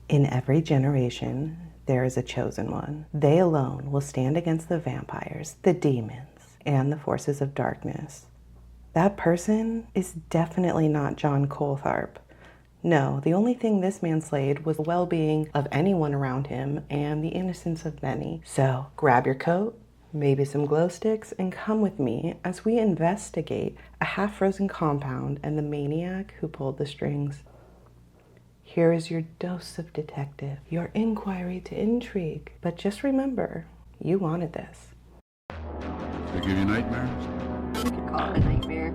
In every generation, there is a chosen one. They alone will stand against the vampires, the demons, and the forces of darkness. That person is definitely not John Coltharp. No, the only thing this man slayed was the well-being of anyone around him and the innocence of many. So grab your coat, maybe some glow sticks, and come with me as we investigate a half-frozen compound and the maniac who pulled the strings. Here is your dose of detective, your inquiry to intrigue. But just remember, you wanted this. They give you nightmares? You could call it a nightmare.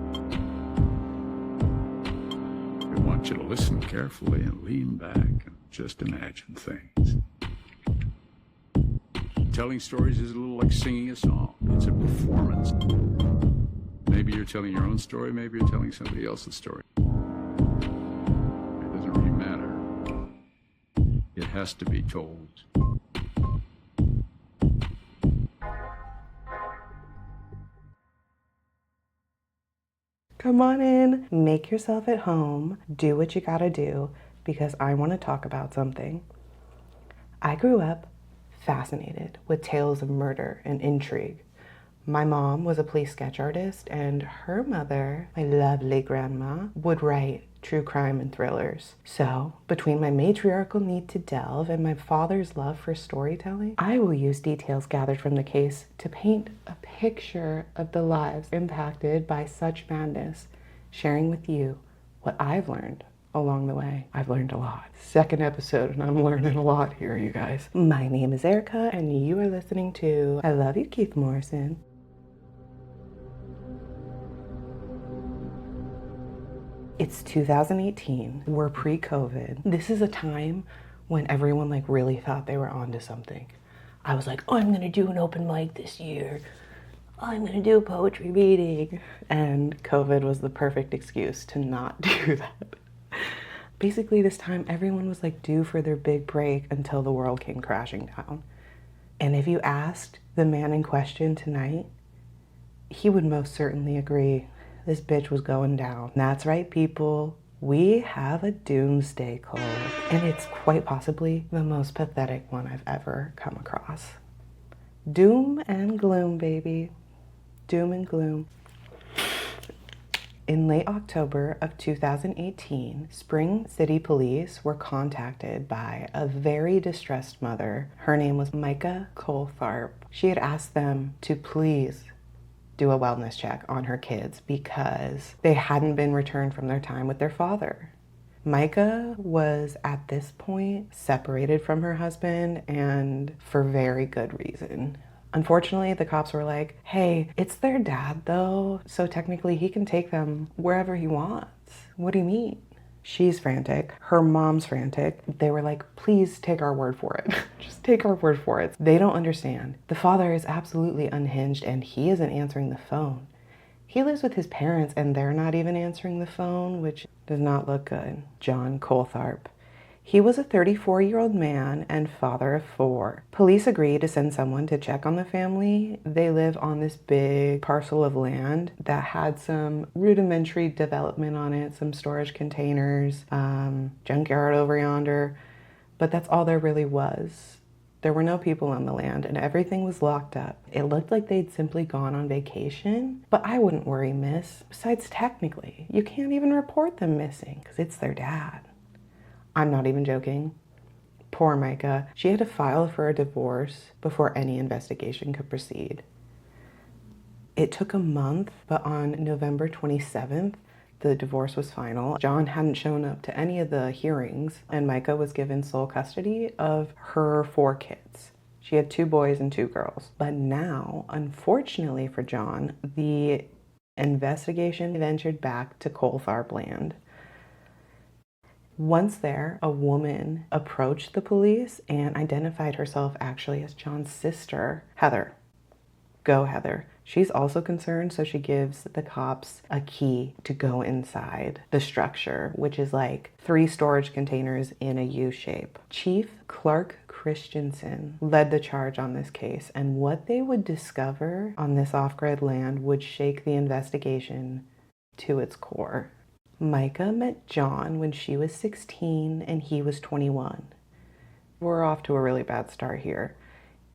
I want you to listen carefully and lean back and just imagine things. Telling stories is a little like singing a song. It's a performance. Maybe you're telling your own story, maybe you're telling somebody else's story. It doesn't really matter. It has to be told. Come on in, make yourself at home, do what you gotta do, because I want to talk about something. I grew up fascinated with tales of murder and intrigue. My mom was a police sketch artist, and her mother, my lovely grandma, would write true crime and thrillers. So, between my matriarchal need to delve and my father's love for storytelling, I will use details gathered from the case to paint a picture of the lives impacted by such madness, sharing with you what I've learned along the way. I've learned a lot. Second episode, and I'm learning a lot here, you guys. My name is Erica, and you are listening to I Love You, Keith Morrison. It's 2018. We're pre-COVID. This is a time when everyone really thought they were onto something. I was like, oh, I'm gonna do an open mic this year. I'm gonna do a poetry reading. And COVID was the perfect excuse to not do that. Basically, this time everyone was due for their big break until the world came crashing down. And if you asked the man in question tonight, he would most certainly agree. This bitch was going down. That's right, people. We have a doomsday call, and it's quite possibly the most pathetic one I've ever come across. Doom and gloom, baby. Doom and gloom. In late October of 2018, Spring City Police were contacted by a very distressed mother. Her name was Micah Coltharp. She had asked them to please do a wellness check on her kids because they hadn't been returned from their time with their father. Micah was at this point separated from her husband, and for very good reason. Unfortunately, the cops were like, hey, it's their dad though, so technically he can take them wherever he wants. What do you mean? She's frantic. Her mom's frantic. They were like, please take our word for it. Just take our word for it. They don't understand. The father is absolutely unhinged, and he isn't answering the phone. He lives with his parents, and they're not even answering the phone, which does not look good. John Coltharp. He was a 34-year-old man and father of 4. Police agreed to send someone to check on the family. They live on this big parcel of land that had some rudimentary development on it, some storage containers, junkyard over yonder, but that's all there really was. There were no people on the land, and everything was locked up. It looked like they'd simply gone on vacation, but I wouldn't worry, miss. Besides, technically, you can't even report them missing because it's their dad. I'm not even joking. Poor Micah. She had to file for a divorce before any investigation could proceed. It took a month, but on November 27th, the divorce was final. John hadn't shown up to any of the hearings, and Micah was given sole custody of her 4 kids. She had 2 boys and 2 girls. But now, unfortunately for John, the investigation ventured back to Coltharp land. Once there, a woman approached the police and identified herself actually as John's sister, Heather. Go, Heather. She's also concerned, so she gives the cops a key to go inside the structure, which is 3 storage containers in a U shape. Chief Clark Christensen led the charge on this case, and what they would discover on this off-grid land would shake the investigation to its core. Micah met John when she was 16 and he was 21. We're off to a really bad start here.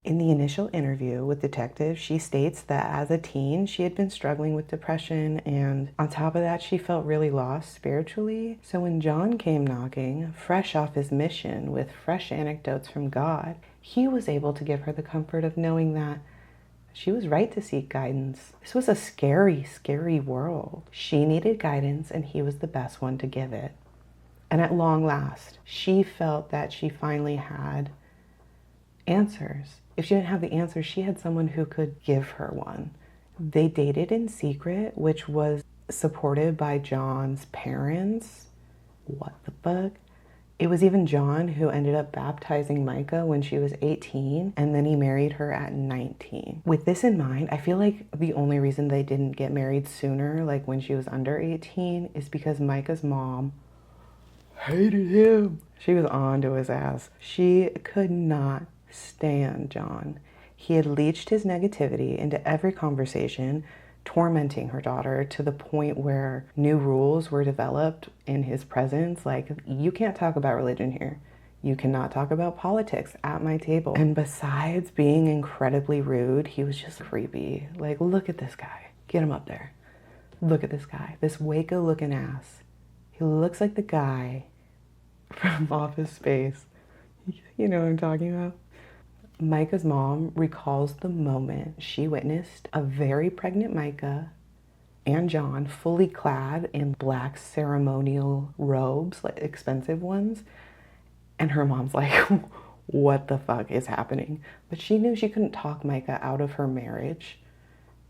In the initial interview with detectives, she states that as a teen, she had been struggling with depression, and on top of that, she felt really lost spiritually. So when John came knocking, fresh off his mission with fresh anecdotes from God, he was able to give her the comfort of knowing that she was right to seek guidance. This was a scary, scary world. She needed guidance, and he was the best one to give it. And at long last, she felt that she finally had answers. If she didn't have the answers, she had someone who could give her one. They dated in secret, which was supported by John's parents. What the fuck? It was even John who ended up baptizing Micah when she was 18, and then he married her at 19. With this in mind, I feel like the only reason they didn't get married sooner, like when she was under 18, is because Micah's mom hated him. She was on to his ass. She could not stand John. He had leached his negativity into every conversation, tormenting her daughter to the point where new rules were developed in his presence. Like, you can't talk about religion here. You cannot talk about politics at my table. And besides being incredibly rude, he was just creepy. Like, look at this guy. Get him up there. Look at this guy. This Waco looking ass. He looks like the guy from Office Space. You know what I'm talking about? Micah's mom recalls the moment she witnessed a very pregnant Micah and John fully clad in black ceremonial robes, like expensive ones. And her mom's like, what the fuck is happening? But she knew she couldn't talk Micah out of her marriage.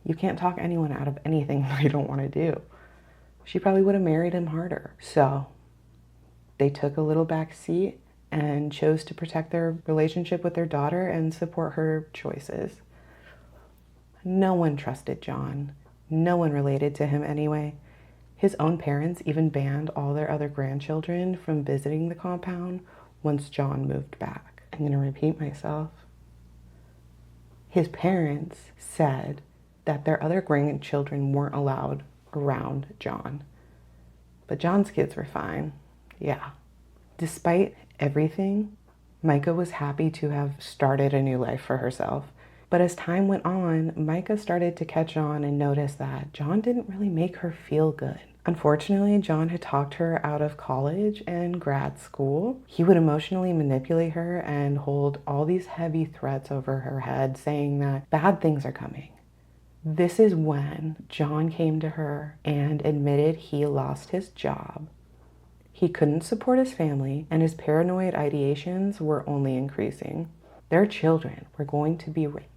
You can't talk anyone out of anything they don't want to do. She probably would have married him harder. So they took a little back seat and chose to protect their relationship with their daughter and support her choices. No one trusted John. No one related to him anyway. His own parents even banned all their other grandchildren from visiting the compound once John moved back. I'm going to repeat myself. His parents said that their other grandchildren weren't allowed around John. But John's kids were fine. Yeah. Despite everything, Micah was happy to have started a new life for herself. But as time went on, Micah started to catch on and notice that John didn't really make her feel good. Unfortunately, John had talked her out of college and grad school. He would emotionally manipulate her and hold all these heavy threats over her head, saying that bad things are coming. This is when John came to her and admitted he lost his job. He couldn't support his family, and his paranoid ideations were only increasing. Their children were going to be raped.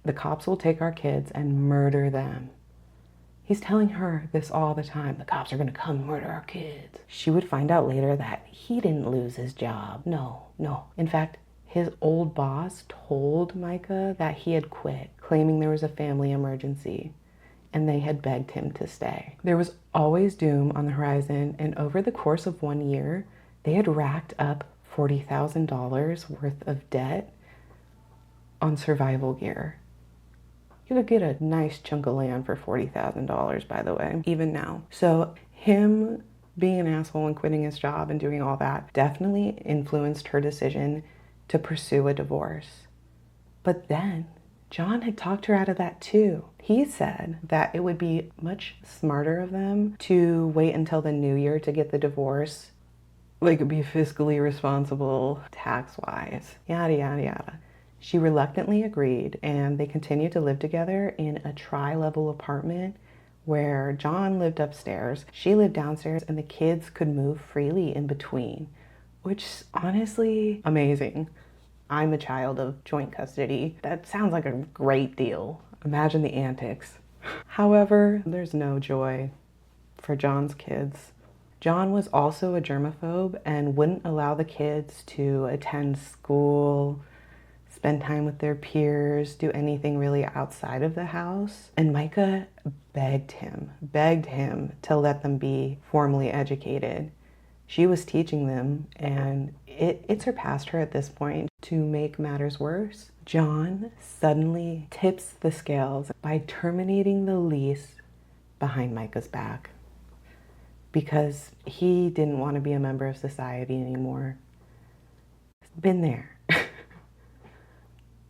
The cops will take our kids and murder them. He's telling her this all the time. The cops are going to come murder our kids. She would find out later that he didn't lose his job. No. In fact, his old boss told Micah that he had quit, claiming there was a family emergency, and they had begged him to stay. There was always doom on the horizon, and over the course of 1 year, they had racked up $40,000 worth of debt on survival gear. You could get a nice chunk of land for $40,000, by the way, even now. So him being an asshole and quitting his job and doing all that definitely influenced her decision to pursue a divorce. But then John had talked her out of that too. He said that it would be much smarter of them to wait until the new year to get the divorce. Like, be fiscally responsible, tax-wise, yada, yada, yada. She reluctantly agreed, and they continued to live together in a tri-level apartment where John lived upstairs, she lived downstairs, and the kids could move freely in between, which is honestly amazing. I'm a child of joint custody. That sounds like a great deal. Imagine the antics. However, there's no joy for John's kids. John was also a germaphobe and wouldn't allow the kids to attend school, spend time with their peers, do anything really outside of the house. And Micah begged him to let them be formally educated. She was teaching them, and it surpassed her at this point. To make matters worse, John suddenly tips the scales by terminating the lease behind Micah's back because he didn't want to be a member of society anymore. Been there.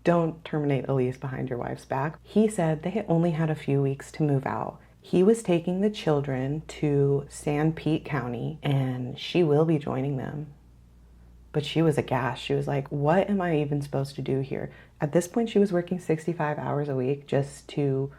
Don't terminate a lease behind your wife's back. He said they only had a few weeks to move out. He was taking the children to San Pete County, and she will be joining them. But she was aghast. She was like, what am I even supposed to do here? At this point, she was working 65 hours a week just to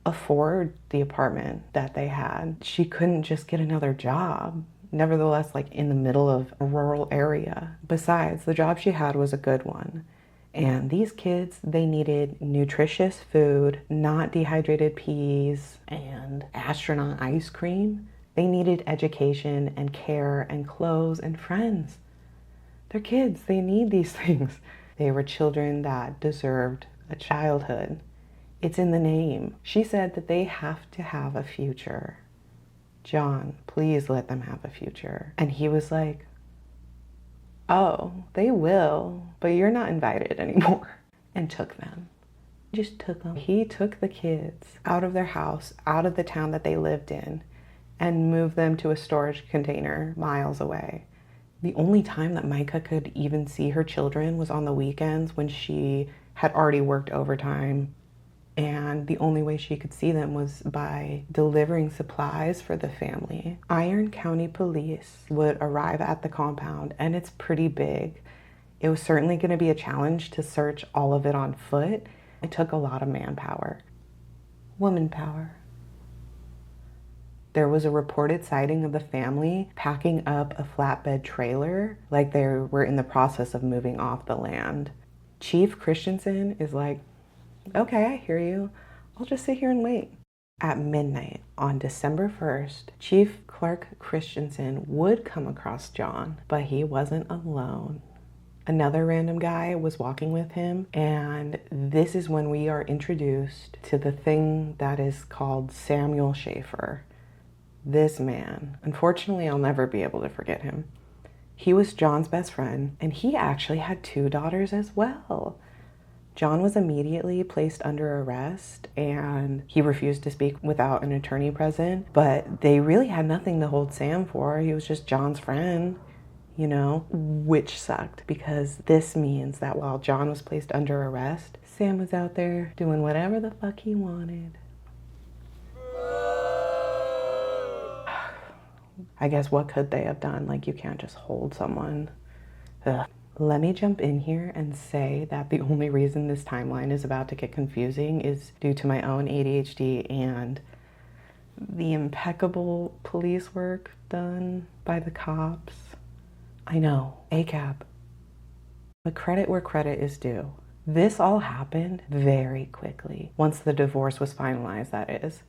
afford the apartment that they had. She couldn't just get another job. Nevertheless, like in the middle of a rural area. Besides, the job she had was a good one. And these kids, they needed nutritious food, not dehydrated peas and astronaut ice cream. They needed education and care and clothes and friends. They're kids, they need these things. They were children that deserved a childhood. It's in the name. She said that they have to have a future. John, please let them have a future. And he was like, oh, they will, but you're not invited anymore. And took them. Just took them. He took the kids out of their house, out of the town that they lived in, and moved them to a storage container miles away. The only time that Micah could even see her children was on the weekends when she had already worked overtime. And the only way she could see them was by delivering supplies for the family. Iron County Police would arrive at the compound, and it's pretty big. It was certainly going to be a challenge to search all of it on foot. It took a lot of manpower. Woman power. There was a reported sighting of the family packing up a flatbed trailer like they were in the process of moving off the land. Chief Christensen is like, okay, I hear you. I'll just sit here and wait. At midnight on December 1st, Chief Clark Christensen would come across John, but he wasn't alone. Another random guy was walking with him, and this is when we are introduced to the thing that is called Samuel Schaefer. This man, unfortunately, I'll never be able to forget him. He was John's best friend, and he actually had 2 daughters as well. John was immediately placed under arrest, and he refused to speak without an attorney present, but they really had nothing to hold Sam for. He was just John's friend, you know, which sucked because this means that while John was placed under arrest, Sam was out there doing whatever the fuck he wanted. I guess what could they have done? Like, you can't just hold someone. Ugh. Let me jump in here and say that the only reason this timeline is about to get confusing is due to my own ADHD and the impeccable police work done by the cops. I know, ACAB. But credit where credit is due. This all happened very quickly, once the divorce was finalized, that is.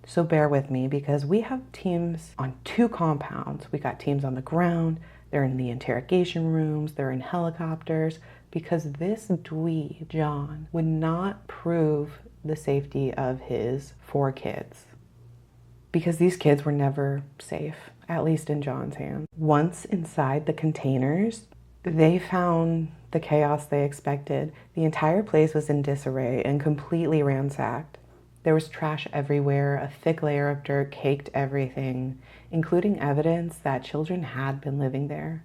So bear with me because we have teams on 2 compounds. We got teams on the ground, they're in the interrogation rooms, they're in helicopters, because this dweeb, John, would not prove the safety of his 4 kids. Because these kids were never safe, at least in John's hands. Once inside the containers, they found the chaos they expected. The entire place was in disarray and completely ransacked. There was trash everywhere, a thick layer of dirt caked everything, including evidence that children had been living there.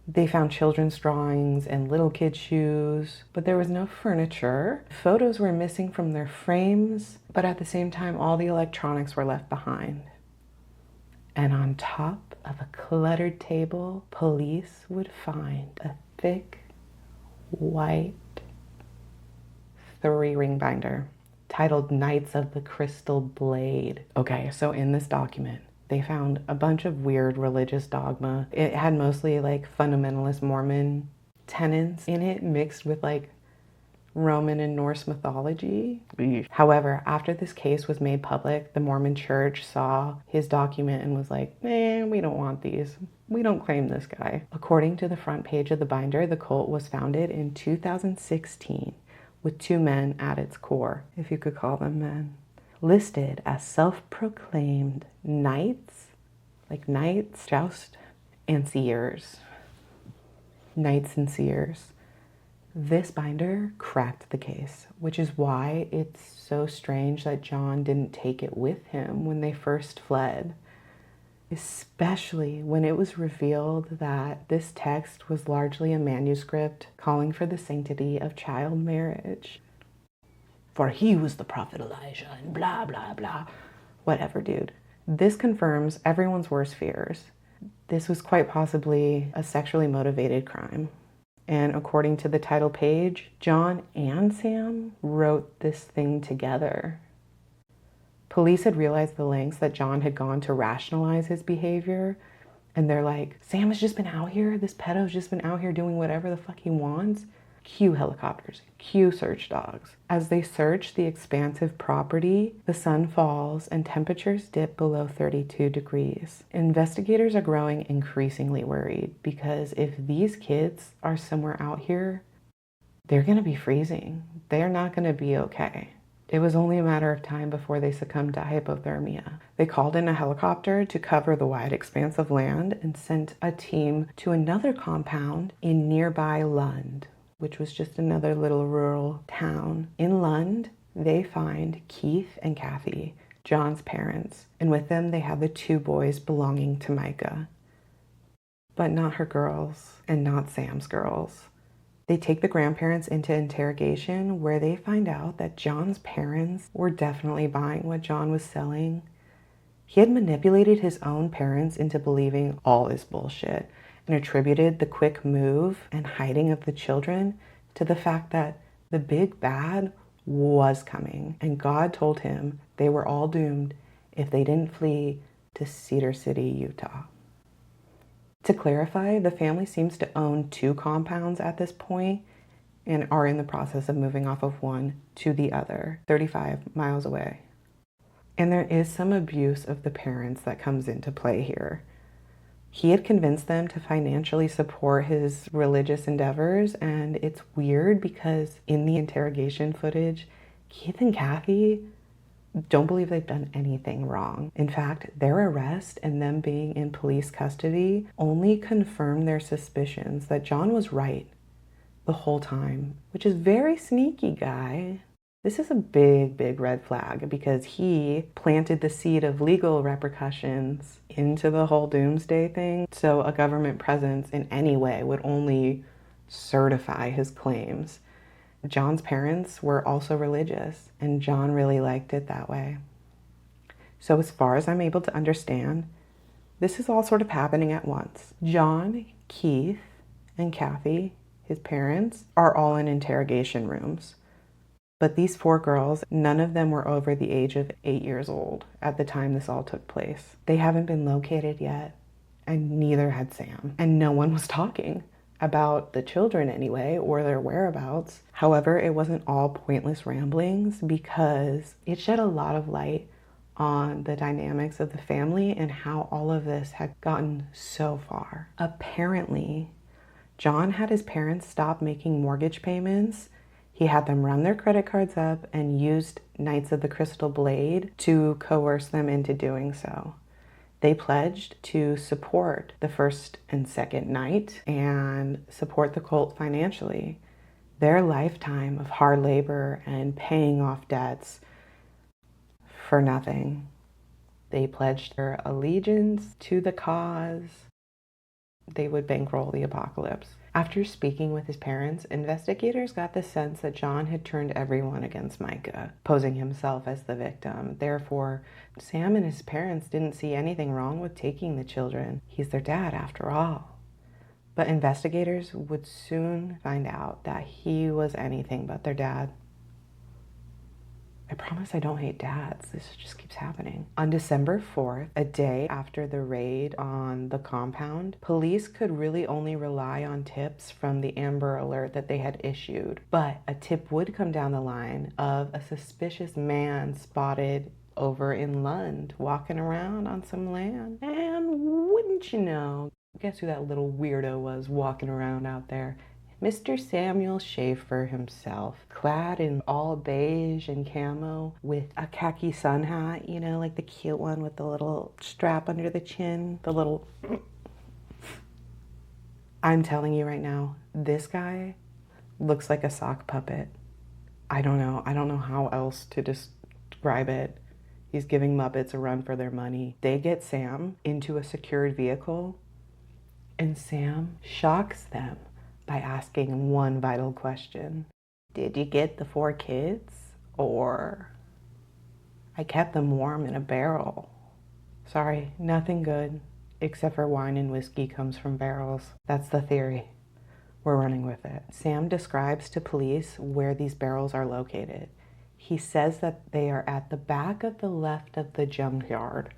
They found children's drawings and little kid shoes, but there was no furniture. Photos were missing from their frames, but at the same time, all the electronics were left behind. And on top of a cluttered table, police would find a thick, white 3-ring binder titled Knights of the Crystal Blade. Okay, so in this document, they found a bunch of weird religious dogma. It had mostly like fundamentalist Mormon tenets in it, mixed with like Roman and Norse mythology. However, after this case was made public, the Mormon church saw his document and was like, we don't want these. We don't claim this guy. According to the front page of the binder, the cult was founded in 2016 with 2 men at its core, if you could call them men, listed as self-proclaimed knights, like knights, joust, and seers. Knights and seers. This binder cracked the case, which is why it's so strange that John didn't take it with him when they first fled. especially when it was revealed that this text was largely a manuscript calling for the sanctity of child marriage. For he was the prophet Elijah and blah, blah, blah. Whatever, dude. This confirms everyone's worst fears. This was quite possibly a sexually motivated crime. And according to the title page, John and Sam wrote this thing together. Police had realized the lengths that John had gone to rationalize his behavior. And they're like, Sam has just been out here. This pedo's just been out here doing whatever the fuck he wants. Cue helicopters, cue search dogs. As they search the expansive property, the sun falls and temperatures dip below 32 degrees. Investigators are growing increasingly worried because if these kids are somewhere out here, they're gonna be freezing. They're not gonna be okay. It was only a matter of time before they succumbed to hypothermia. They called in a helicopter to cover the wide expanse of land and sent a team to another compound in nearby Lund, which was just another little rural town. In Lund, they find Keith and Kathy, John's parents, and with them they have the two boys belonging to Micah. But not her girls, and not Sam's girls. They take the grandparents into interrogation where they find out that John's parents were definitely buying what John was selling. He had manipulated his own parents into believing all this bullshit and attributed the quick move and hiding of the children to the fact that the big bad was coming, and God told him they were all doomed if they didn't flee to Cedar City, Utah. To clarify, the family seems to own two compounds at this point and are in the process of moving off of one to the other, 35 miles away. And there is some abuse of the parents that comes into play here. He had convinced them to financially support his religious endeavors, and it's weird because in the interrogation footage, Keith and Kathy don't believe they've done anything wrong. In fact, their arrest and them being in police custody only confirmed their suspicions that John was right the whole time, which is very sneaky, guy. This is a big, big red flag because he planted the seed of legal repercussions into the whole doomsday thing. So a government presence in any way would only certify his claims. John's parents were also religious, and John really liked it that way. So as far as I'm able to understand, this is all sort of happening at once. John, Keith, and Kathy, his parents, are all in interrogation rooms. But these four girls, none of them were over the age of 8 years old at the time this all took place. They haven't been located yet, and neither had Sam. And no one was talking about the children anyway, or their whereabouts. However, it wasn't all pointless ramblings because it shed a lot of light on the dynamics of the family and how all of this had gotten so far. Apparently, John had his parents stop making mortgage payments. He had them run their credit cards up and used Knights of the Crystal Blade to coerce them into doing so. They pledged to support the first and second knight and support the cult financially. Their lifetime of hard labor and paying off debts for nothing. They pledged their allegiance to the cause. They would bankroll the apocalypse. After speaking with his parents, investigators got the sense that John had turned everyone against Micah, posing himself as the victim. Therefore, Sam and his parents didn't see anything wrong with taking the children. He's their dad, after all. But investigators would soon find out that he was anything but their dad. I promise I don't hate dads. This just keeps happening. On December 4th, a day after the raid on the compound, police could really only rely on tips from the Amber Alert that they had issued. But a tip would come down the line of a suspicious man spotted over in Lund, walking around on some land. And wouldn't you know, guess who that little weirdo was walking around out there? Mr. Samuel Schaefer himself, clad in all beige and camo with a khaki sun hat, you know, like the cute one with the little strap under the chin, the little... I'm telling you right now, this guy looks like a sock puppet. I don't know how else to describe it. He's giving Muppets a run for their money. They get Sam into a secured vehicle, and Sam shocks them by asking one vital question. Did you get the 4 kids? Or I kept them warm in a barrel. Sorry, nothing good except for wine and whiskey comes from barrels. That's the theory. We're running with it. Sam describes to police where these barrels are located. He says that they are at the back of the left of the junkyard.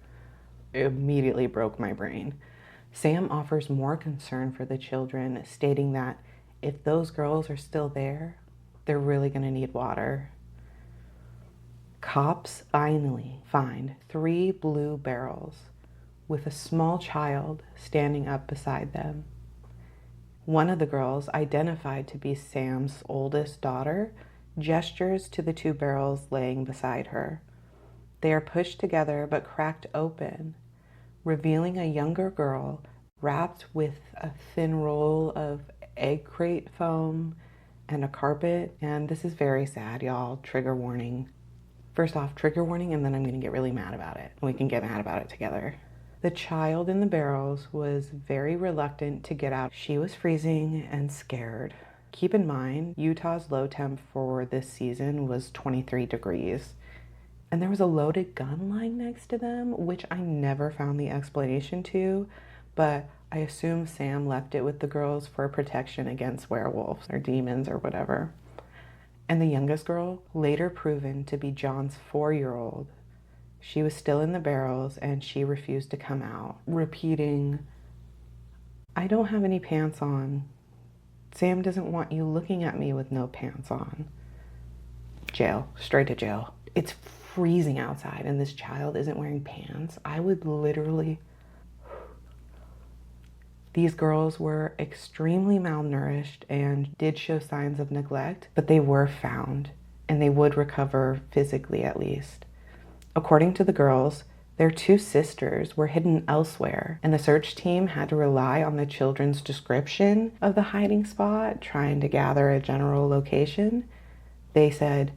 It immediately broke my brain. Sam offers more concern for the children, stating that if those girls are still there, they're really going to need water. Cops finally find 3 blue barrels with a small child standing up beside them. One of the girls, identified to be Sam's oldest daughter, gestures to the 2 barrels laying beside her. They are pushed together but cracked open, revealing a younger girl wrapped with a thin roll of egg crate foam and a carpet. And this is very sad, y'all. Trigger warning. First off, trigger warning, and then I'm gonna get really mad about it. We can get mad about it together. The child in the barrels was very reluctant to get out. She was freezing and scared. Keep in mind, Utah's low temp for this season was 23 degrees. And there was a loaded gun lying next to them, which I never found the explanation to, but I assume Sam left it with the girls for protection against werewolves or demons or whatever. And the youngest girl, later proven to be John's 4-year-old, she was still in the barrels and she refused to come out, repeating, I don't have any pants on. Sam doesn't want you looking at me with no pants on. Jail, straight to jail. It's freezing outside and this child isn't wearing pants. I would literally... These girls were extremely malnourished and did show signs of neglect, but they were found and they would recover physically at least. According to the girls, their 2 sisters were hidden elsewhere, and the search team had to rely on the children's description of the hiding spot, trying to gather a general location. They said,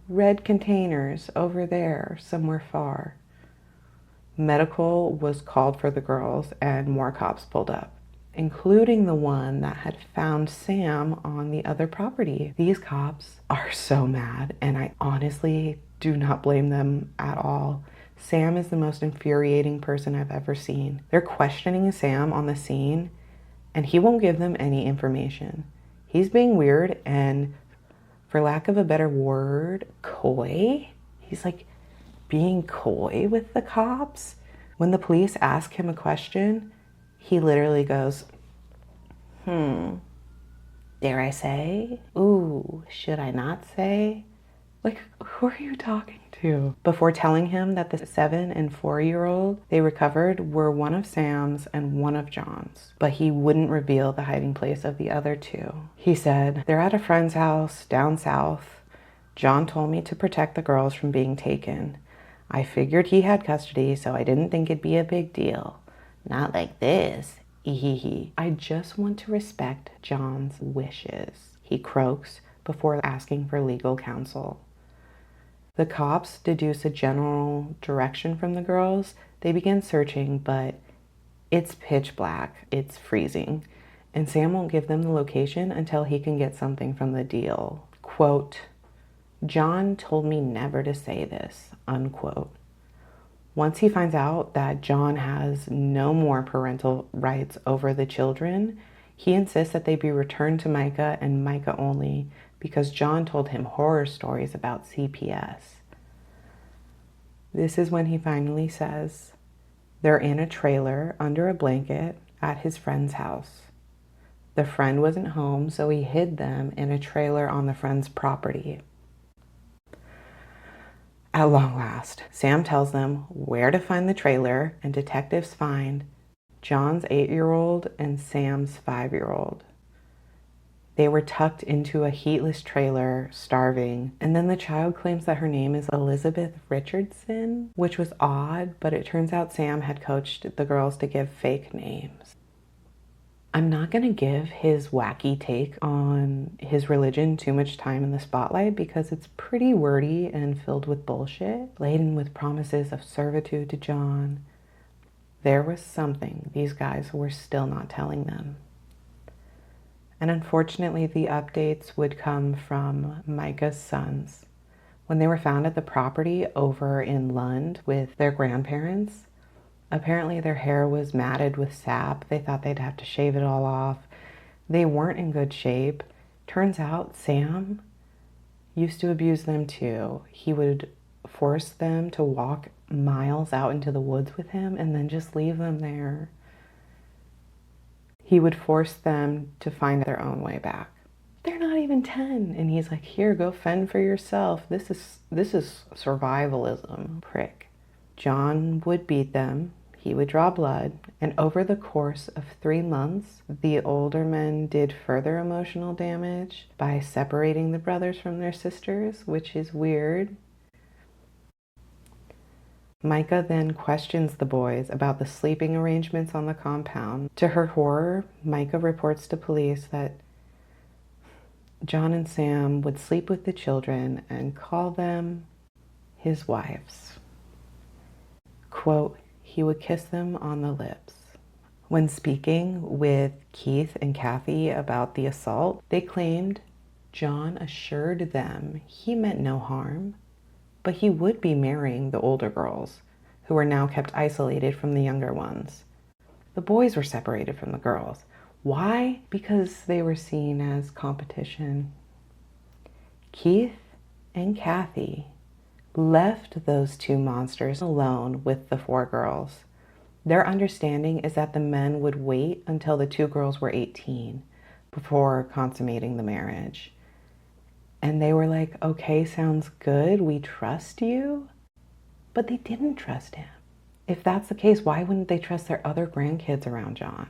red containers over there, somewhere far. Medical was called for the girls, and more cops pulled up, including the one that had found Sam on the other property. These cops are so mad, and I honestly do not blame them at all. Sam is the most infuriating person I've ever seen. They're questioning Sam on the scene, and he won't give them any information. He's being weird and, for lack of a better word, coy. He's like being coy with the cops. When the police ask him a question, he literally goes, dare I say? Ooh, should I not say? Like, who are you talking to? Before telling him that the 7 and 4-year-old they recovered were one of Sam's and one of John's, but he wouldn't reveal the hiding place of the other 2. He said, they're at a friend's house down south. John told me to protect the girls from being taken. I figured he had custody, so I didn't think it'd be a big deal. Not like this. I just want to respect John's wishes, he croaks before asking for legal counsel. The cops deduce a general direction from the girls. They begin searching, but it's pitch black, it's freezing, and Sam won't give them the location until he can get something from the deal. Quote, John told me never to say this, unquote. Once he finds out that John has no more parental rights over the children, he insists that they be returned to Micah and Micah only, because John told him horror stories about CPS. This is when he finally says, they're in a trailer under a blanket at his friend's house. The friend wasn't home, so he hid them in a trailer on the friend's property. At long last, Sam tells them where to find the trailer, and detectives find John's 8-year-old and Sam's 5-year-old. They were tucked into a heatless trailer, starving, and then the child claims that her name is Elizabeth Richardson, which was odd, but it turns out Sam had coached the girls to give fake names. I'm not going to give his wacky take on his religion too much time in the spotlight because it's pretty wordy and filled with bullshit, laden with promises of servitude to John. There was something these guys were still not telling them. And unfortunately, the updates would come from Micah's sons. When they were found at the property over in Lund with their grandparents, apparently their hair was matted with sap. They thought they'd have to shave it all off. They weren't in good shape. Turns out Sam used to abuse them too. He would force them to walk miles out into the woods with him and then just leave them there. He would force them to find their own way back. They're not even 10. And he's like, here, go fend for yourself. This is survivalism, prick. John would beat them. He would draw blood. And over the course of 3 months, the older men did further emotional damage by separating the brothers from their sisters, which is weird. Micah then questions the boys about the sleeping arrangements on the compound. To her horror, Micah reports to police that John and Sam would sleep with the children and call them his wives. Quote, he would kiss them on the lips. When speaking with Keith and Kathy about the assault, they claimed John assured them he meant no harm, but he would be marrying the older girls, who were now kept isolated from the younger ones. The boys were separated from the girls. Why? Because they were seen as competition. Keith and Kathy left those 2 monsters alone with the 4 girls. Their understanding is that the men would wait until the 2 girls were 18 before consummating the marriage. And they were like, okay, sounds good. We trust you. But they didn't trust him. If that's the case, why wouldn't they trust their other grandkids around John?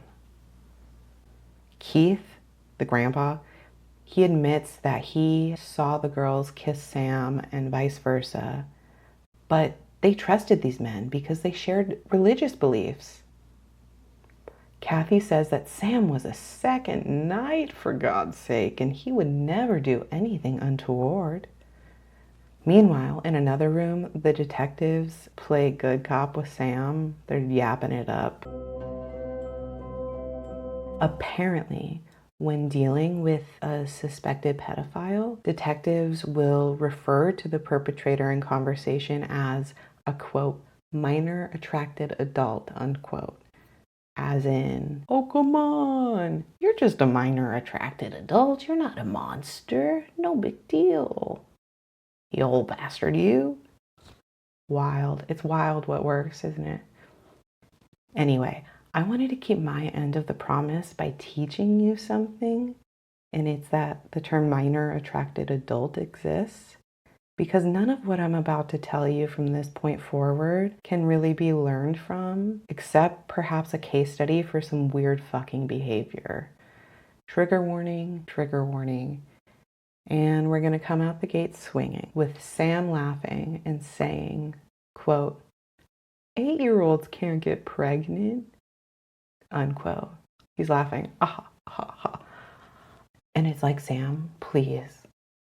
Keith, the grandpa, he admits that he saw the girls kiss Sam and vice versa. But they trusted these men because they shared religious beliefs. Kathy says that Sam was a second knight, for God's sake, and he would never do anything untoward. Meanwhile, in another room, the detectives play good cop with Sam. They're yapping it up. Apparently, when dealing with a suspected pedophile, detectives will refer to the perpetrator in conversation as a, quote, minor attracted adult, unquote. As in, oh, come on, you're just a minor attracted adult. You're not a monster. No big deal. You old bastard, you. Wild. It's wild what works, isn't it? Anyway, I wanted to keep my end of the promise by teaching you something, and it's that the term minor attracted adult exists. Because none of what I'm about to tell you from this point forward can really be learned from, except perhaps a case study for some weird fucking behavior. Trigger warning, trigger warning. And we're gonna come out the gate swinging with Sam laughing and saying, quote, 8-year-olds can't get pregnant, unquote. He's laughing, ah, ha, ha. And it's like, Sam, please,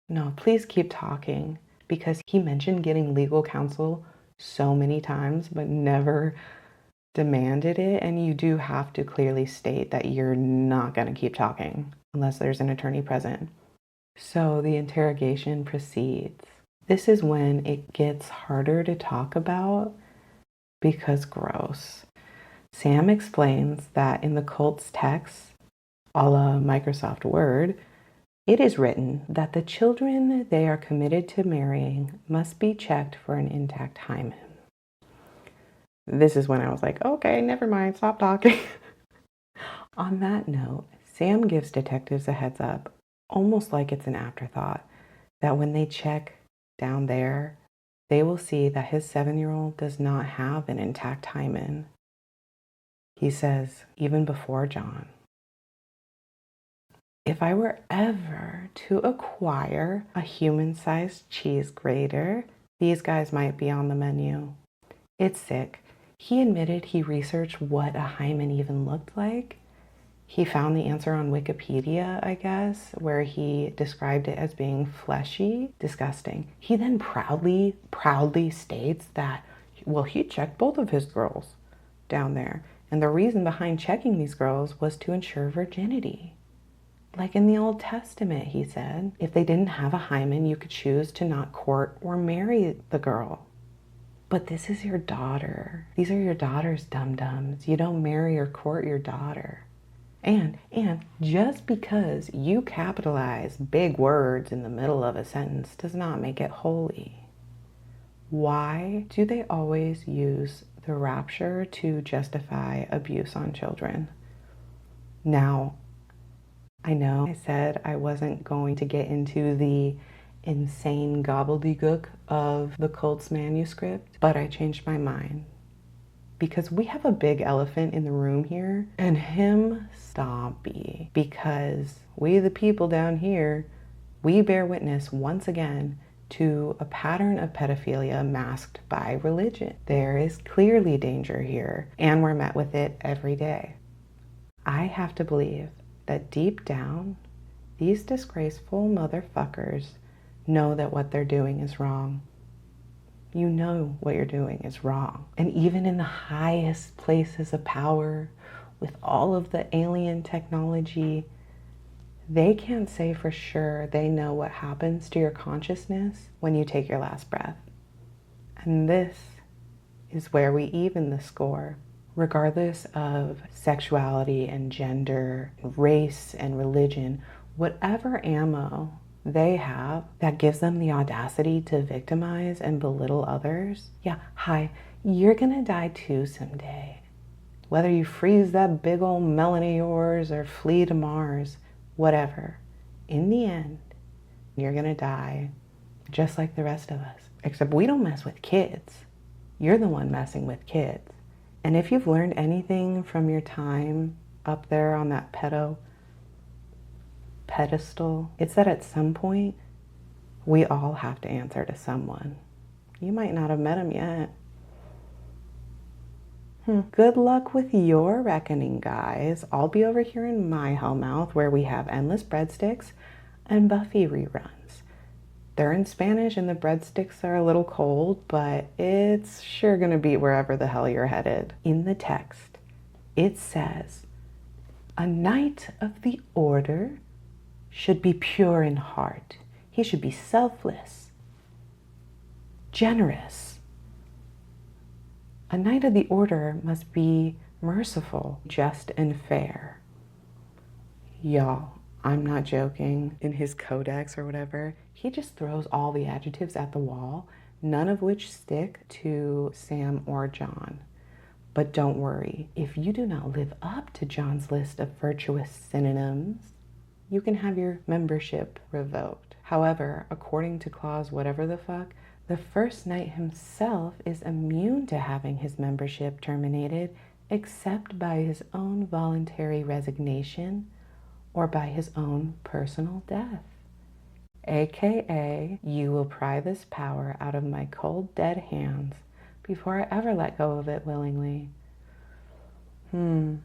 no, please keep talking. Because he mentioned getting legal counsel so many times, but never demanded it. And you do have to clearly state that you're not going to keep talking unless there's an attorney present. So the interrogation proceeds. This is when it gets harder to talk about because gross. Sam explains that in the cult's text, a la Microsoft Word, it is written that the children they are committed to marrying must be checked for an intact hymen. This is when I was like, okay, never mind, stop talking. On that note, Sam gives detectives a heads up, almost like it's an afterthought, that when they check down there, they will see that his 7-year-old does not have an intact hymen. He says, even before John. If I were ever to acquire a human-sized cheese grater, these guys might be on the menu. It's sick. He admitted he researched what a hymen even looked like. He found the answer on Wikipedia, I guess, where he described it as being fleshy, disgusting. He then proudly states that, well, he checked both of his girls down there. And the reason behind checking these girls was to ensure virginity. Like in the Old Testament, he said, if they didn't have a hymen, you could choose to not court or marry the girl. But this is your daughter. These are your daughter's dum-dums. You don't marry or court your daughter. And just because you capitalize big words in the middle of a sentence does not make it holy. Why do they always use the rapture to justify abuse on children? Now, I know I said I wasn't going to get into the insane gobbledygook of the cult's manuscript, but I changed my mind. Because we have a big elephant in the room here, and him stompy. Because we, the people down here, we bear witness once again to a pattern of pedophilia masked by religion. There is clearly danger here, and we're met with it every day. I have to believe that deep down, these disgraceful motherfuckers know that what they're doing is wrong. You know what you're doing is wrong. And even in the highest places of power, with all of the alien technology, they can't say for sure they know what happens to your consciousness when you take your last breath. And this is where we even the score. Regardless of sexuality and gender, race and religion, whatever ammo they have that gives them the audacity to victimize and belittle others, yeah, hi, you're gonna die too someday. Whether you freeze that big old melon of yours or flee to Mars, whatever, in the end, you're gonna die just like the rest of us. Except we don't mess with kids. You're the one messing with kids. And if you've learned anything from your time up there on that pedestal, it's that at some point, we all have to answer to someone. You might not have met him yet. Good luck with your reckoning, guys. I'll be over here in my hellmouth where we have endless breadsticks and Buffy reruns. They're in Spanish and the breadsticks are a little cold, but it's sure gonna be wherever the hell you're headed. In the text, it says, a knight of the order should be pure in heart. He should be selfless, generous. A knight of the order must be merciful, just, and fair. Y'all, I'm not joking. In his codex or whatever, he just throws all the adjectives at the wall, none of which stick to Sam or John. But don't worry, if you do not live up to John's list of virtuous synonyms, you can have your membership revoked. However, according to clause whatever the fuck, the first knight himself is immune to having his membership terminated except by his own voluntary resignation or by his own personal death. AKA, you will pry this power out of my cold, dead hands before I ever let go of it willingly. It's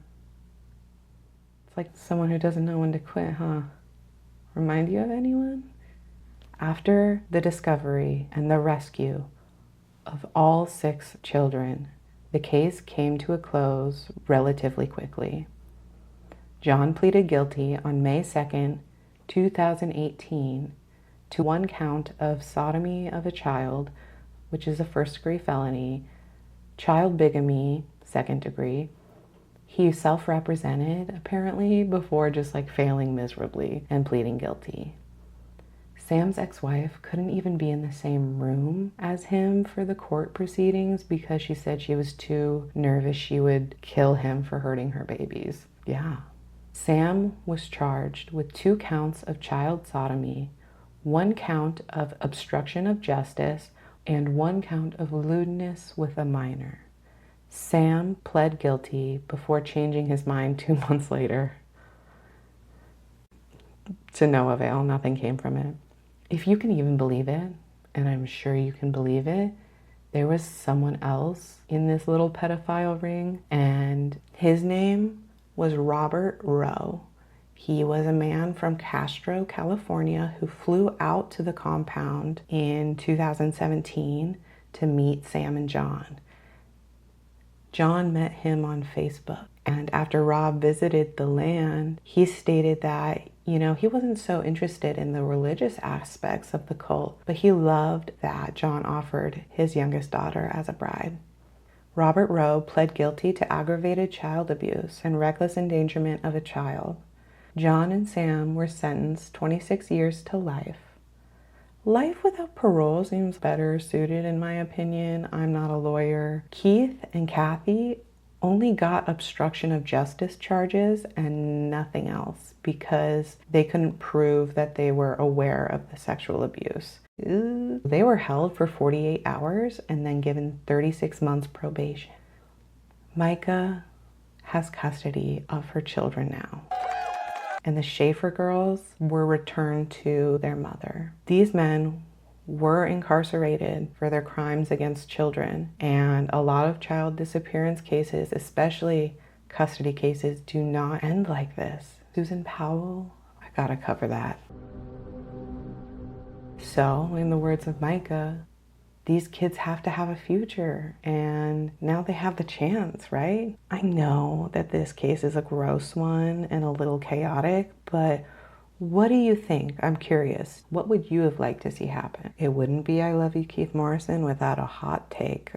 like someone who doesn't know when to quit, huh? Remind you of anyone? After the discovery and the rescue of all 6 children, the case came to a close relatively quickly. John pleaded guilty on May 2nd, 2018 to 1 count of sodomy of a child, which is a first-degree felony, child bigamy, 2nd degree. He self-represented, apparently, before just like failing miserably and pleading guilty. Sam's ex-wife couldn't even be in the same room as him for the court proceedings because she said she was too nervous she would kill him for hurting her babies. Yeah. Sam was charged with 2 counts of child sodomy, 1 count of obstruction of justice, and 1 count of lewdness with a minor. Sam pled guilty before changing his mind 2 months later. To no avail, nothing came from it. If you can even believe it, and I'm sure you can believe it, there was someone else in this little pedophile ring, and his name was Robert Rowe. He was a man from Castro, California, who flew out to the compound in 2017 to meet Sam and John. John met him on Facebook, and after Rob visited the land, he stated that, he wasn't so interested in the religious aspects of the cult, but he loved that John offered his youngest daughter as a bride. Robert Rowe pled guilty to aggravated child abuse and reckless endangerment of a child. John and Sam were sentenced 26 years to life. Life without parole seems better suited, in my opinion. I'm not a lawyer. Keith and Kathy only got obstruction of justice charges and nothing else because they couldn't prove that they were aware of the sexual abuse. They were held for 48 hours and then given 36 months probation. Micah has custody of her children now, and the Schaefer girls were returned to their mother. These men were incarcerated for their crimes against children, and a lot of child disappearance cases, especially custody cases, do not end like this. Susan Powell, I gotta cover that. So, in the words of Micah, these kids have to have a future, and now they have the chance, right? I know that this case is a gross one and a little chaotic, but what do you think? I'm curious. What would you have liked to see happen? It wouldn't be I Love You, Keith Morrison without a hot take.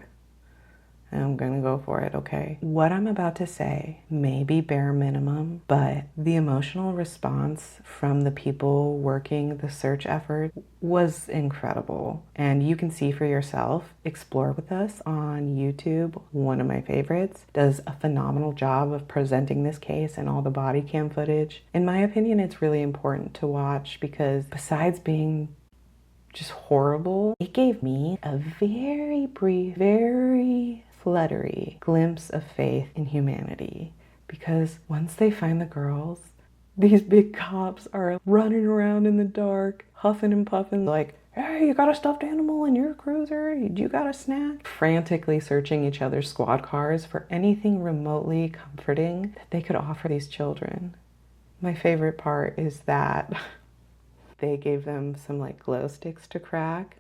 I'm gonna go for it, okay? What I'm about to say may be bare minimum, but the emotional response from the people working the search effort was incredible. And you can see for yourself. Explore with Us on YouTube, one of my favorites, does a phenomenal job of presenting this case and all the body cam footage. In my opinion, it's really important to watch because besides being just horrible, it gave me a very brief, very fluttery glimpse of faith in humanity, because once they find the girls, these big cops are running around in the dark, huffing and puffing like, hey, you got a stuffed animal in your cruiser? You got a snack? Frantically searching each other's squad cars for anything remotely comforting that they could offer these children. My favorite part is that they gave them some glow sticks to crack.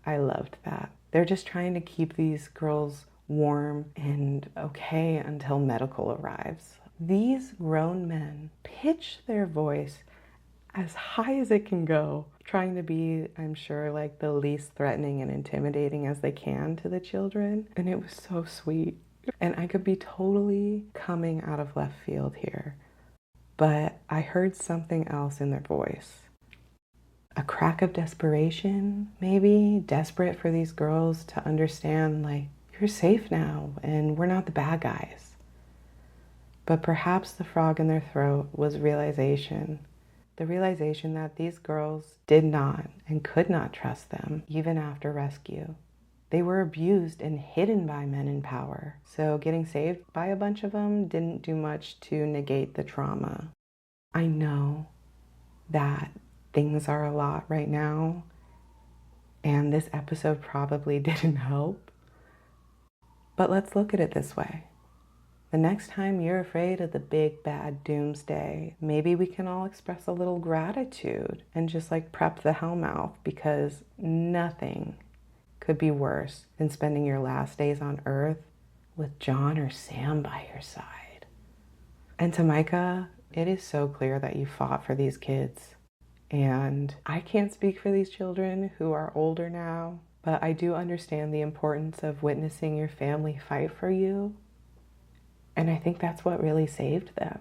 I loved that. They're just trying to keep these girls warm and okay until medical arrives. These grown men pitch their voice as high as it can go, trying to be, I'm sure, the least threatening and intimidating as they can to the children. And it was so sweet. And I could be totally coming out of left field here, but I heard something else in their voice. A crack of desperation, maybe, desperate for these girls to understand, you're safe now and we're not the bad guys. But perhaps the frog in their throat was realization. The realization that these girls did not and could not trust them, even after rescue. They were abused and hidden by men in power. So getting saved by a bunch of them didn't do much to negate the trauma. I know that things are a lot right now, and this episode probably didn't help. But let's look at it this way. The next time you're afraid of the big bad doomsday, maybe we can all express a little gratitude and just prep the hellmouth, because nothing could be worse than spending your last days on earth with John or Sam by your side. And to Micah, it is so clear that you fought for these kids. And I can't speak for these children who are older now, but I do understand the importance of witnessing your family fight for you. And I think that's what really saved them.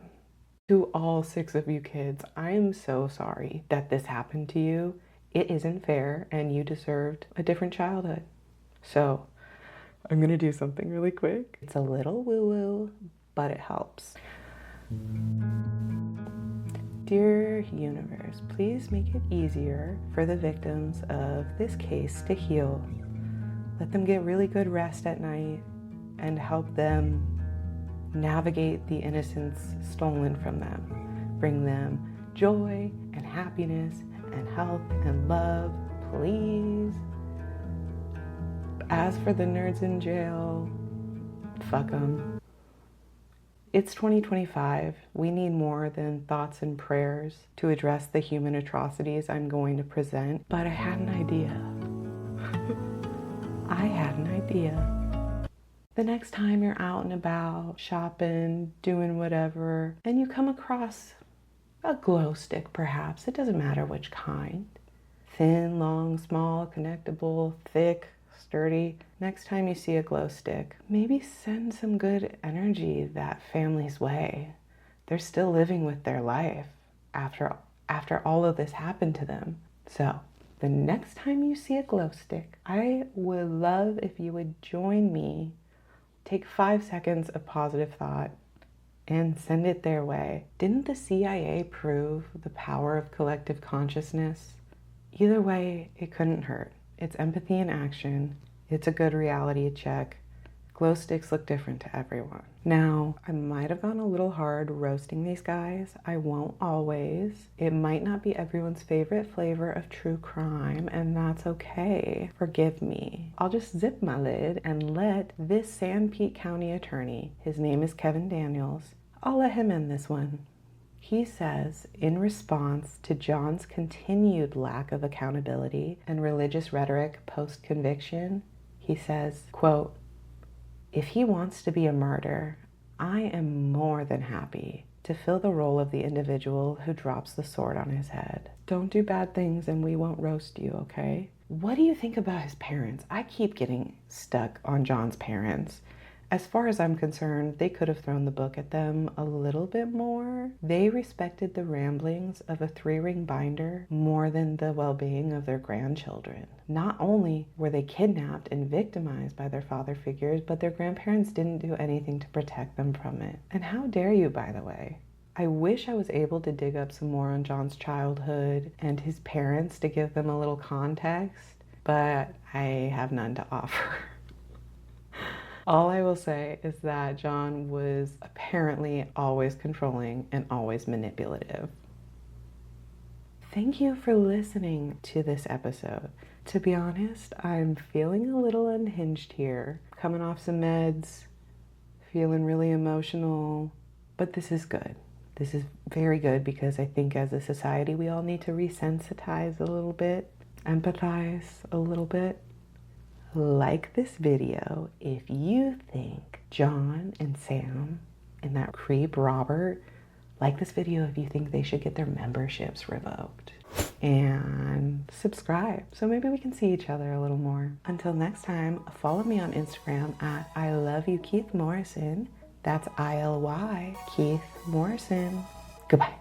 To all 6 of you kids, I am so sorry that this happened to you. It isn't fair, and you deserved a different childhood. So I'm gonna do something really quick. It's a little woo-woo, but it helps. Dear universe, please make it easier for the victims of this case to heal. Let them get really good rest at night and help them navigate the innocence stolen from them. Bring them joy and happiness and health and love, please. As for the nerds in jail, fuck them. It's 2025. We need more than thoughts and prayers to address the human atrocities I'm going to present, but I had an idea. I had an idea. The next time you're out and about, shopping, doing whatever, and you come across a glow stick perhaps, it doesn't matter which kind. Thin, long, small, connectable, thick, sturdy. Next time you see a glow stick, maybe send some good energy that family's way. They're still living with their life after all of this happened to them. So the next time you see a glow stick, I would love if you would join me. Take 5 seconds of positive thought and send it their way. Didn't the CIA prove the power of collective consciousness? Either way, it couldn't hurt. It's empathy in action. It's a good reality check. Glow sticks look different to everyone. Now, I might have gone a little hard roasting these guys. I won't always. It might not be everyone's favorite flavor of true crime, and that's okay. Forgive me. I'll just zip my lid and let this Sanpete County attorney, his name is Kevin Daniels, I'll let him end this one. He says, in response to John's continued lack of accountability and religious rhetoric post-conviction, he says, quote, "If he wants to be a martyr, I am more than happy to fill the role of the individual who drops the sword on his head. Don't do bad things and we won't roast you, okay?" What do you think about his parents? I keep getting stuck on John's parents. As far as I'm concerned, they could have thrown the book at them a little bit more. They respected the ramblings of a 3-ring binder more than the well-being of their grandchildren. Not only were they kidnapped and victimized by their father figures, but their grandparents didn't do anything to protect them from it. And how dare you, by the way? I wish I was able to dig up some more on John's childhood and his parents to give them a little context, but I have none to offer. All I will say is that John was apparently always controlling and always manipulative. Thank you for listening to this episode. To be honest, I'm feeling a little unhinged here. Coming off some meds, feeling really emotional, but this is good. This is very good because I think as a society we all need to resensitize a little bit, empathize a little bit. Like this video if you think John and Sam and that creep Robert, like this video if you think they should get their memberships revoked. And subscribe so maybe we can see each other a little more. Until next time, follow me on Instagram at I Love You Keith Morrison. That's ILY Keith Morrison. Goodbye.